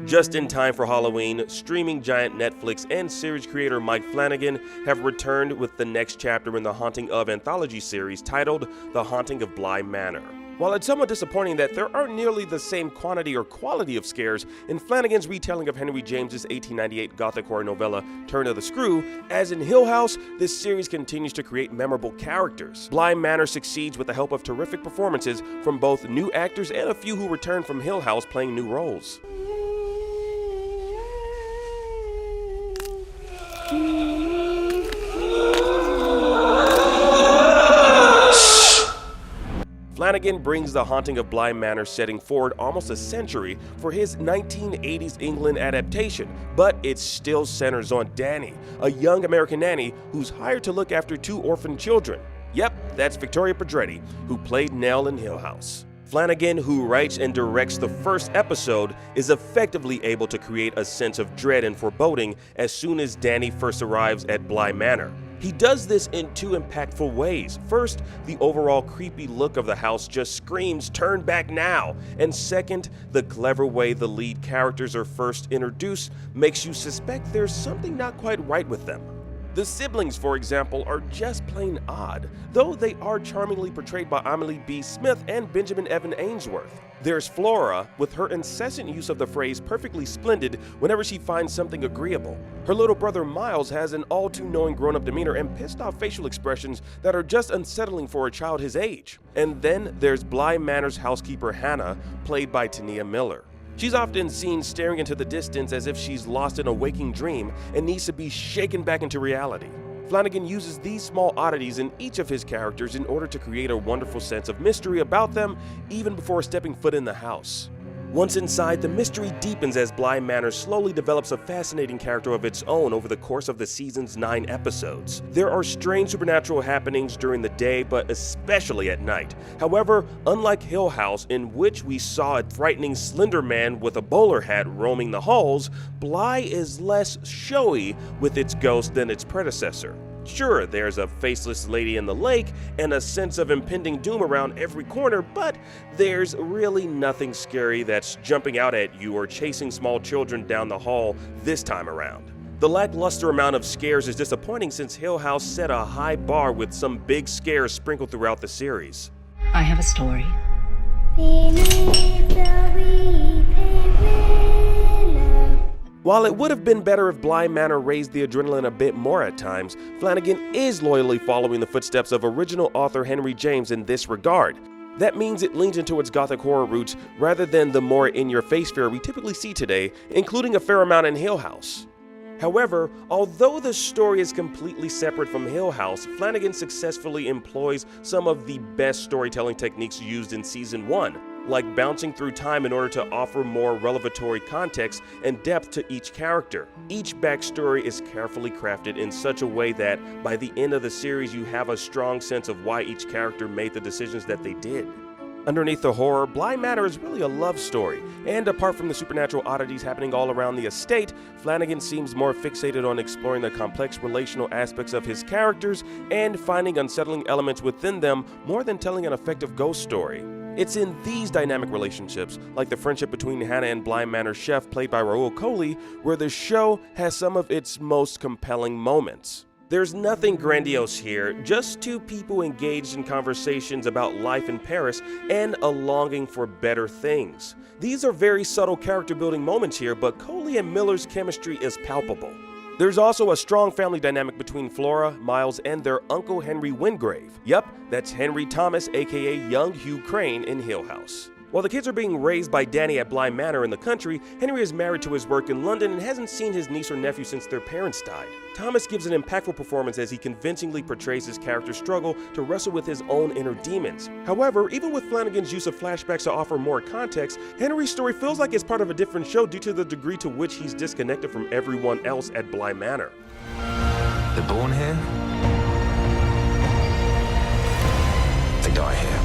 Just in time for Halloween, streaming giant Netflix and series creator Mike Flanagan have returned with the next chapter in the Haunting of anthology series titled The Haunting of Bly Manor. While it's somewhat disappointing that there aren't nearly the same quantity or quality of scares in Flanagan's retelling of Henry James's 1898 Gothic horror novella Turn of the Screw, as in Hill House, this series continues to create memorable characters. Bly Manor succeeds with the help of terrific performances from both new actors and a few who return from Hill House playing new roles. Flanagan brings the Haunting of Bly Manor setting forward almost a century for his 1980s England adaptation, but it still centers on Dani, a young American nanny who's hired to look after two orphaned children. Yep, that's Victoria Pedretti, who played Nell in Hill House. Flanagan, who writes and directs the first episode, is effectively able to create a sense of dread and foreboding as soon as Dani first arrives at Bly Manor. He does this in two impactful ways. First, the overall creepy look of the house just screams, "Turn back now!" And second, the clever way the lead characters are first introduced makes you suspect there's something not quite right with them. The siblings, for example, are just plain odd, though they are charmingly portrayed by Emily B. Smith and Benjamin Evan Ainsworth. There's Flora, with her incessant use of the phrase perfectly splendid whenever she finds something agreeable. Her little brother Miles has an all-too-knowing grown-up demeanor and pissed-off facial expressions that are just unsettling for a child his age. And then there's Bly Manor's housekeeper Hannah, played by Tania Miller. She's often seen staring into the distance as if she's lost in a waking dream and needs to be shaken back into reality. Flanagan uses these small oddities in each of his characters in order to create a wonderful sense of mystery about them even before stepping foot in the house. Once inside, the mystery deepens as Bly Manor slowly develops a fascinating character of its own over the course of the season's 9 episodes. There are strange supernatural happenings during the day, but especially at night. However, unlike Hill House, in which we saw a frightening slender man with a bowler hat roaming the halls, Bly is less showy with its ghost than its predecessor. Sure, there's a faceless lady in the lake and a sense of impending doom around every corner, but there's really nothing scary that's jumping out at you or chasing small children down the hall this time around. The lackluster amount of scares is disappointing since Hill House set a high bar with some big scares sprinkled throughout the series. I have a story. Beneath the weeping willow. While it would have been better if Bly Manor raised the adrenaline a bit more at times, Flanagan is loyally following the footsteps of original author Henry James in this regard. That means it leans into its Gothic horror roots rather than the more in-your-face fare we typically see today, including a fair amount in Hill House. However, although the story is completely separate from Hill House, Flanagan successfully employs some of the best storytelling techniques used in Season 1, like bouncing through time in order to offer more revelatory context and depth to each character. Each backstory is carefully crafted in such a way that by the end of the series you have a strong sense of why each character made the decisions that they did. Underneath the horror, Bly Manor is really a love story, and apart from the supernatural oddities happening all around the estate, Flanagan seems more fixated on exploring the complex relational aspects of his characters and finding unsettling elements within them more than telling an effective ghost story. It's in these dynamic relationships, like the friendship between Hannah and Bly Manor's chef played by Raoul Coley, where the show has some of its most compelling moments. There's nothing grandiose here, just two people engaged in conversations about life in Paris and a longing for better things. These are very subtle character building moments here, but Coley and Miller's chemistry is palpable. There's also a strong family dynamic between Flora, Miles, and their uncle Henry Wingrave. Yup, that's Henry Thomas, aka young Hugh Crane in Hill House. While the kids are being raised by Dani at Bly Manor in the country, Henry is married to his work in London and hasn't seen his niece or nephew since their parents died. Thomas gives an impactful performance as he convincingly portrays his character's struggle to wrestle with his own inner demons. However, even with Flanagan's use of flashbacks to offer more context, Henry's story feels like it's part of a different show due to the degree to which he's disconnected from everyone else at Bly Manor. They're born here. They die here.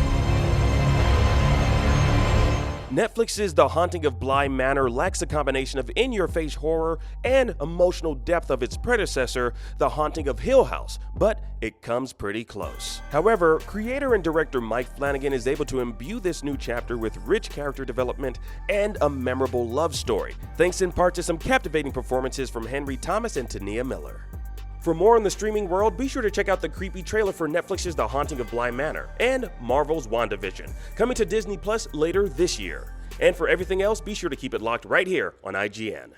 Netflix's The Haunting of Bly Manor lacks a combination of in-your-face horror and emotional depth of its predecessor, The Haunting of Hill House, but it comes pretty close. However, creator and director Mike Flanagan is able to imbue this new chapter with rich character development and a memorable love story, thanks in part to some captivating performances from Henry Thomas and Tania Miller. For more on the streaming world, be sure to check out the creepy trailer for Netflix's The Haunting of Bly Manor and Marvel's WandaVision, coming to Disney Plus later this year. And for everything else, be sure to keep it locked right here on IGN.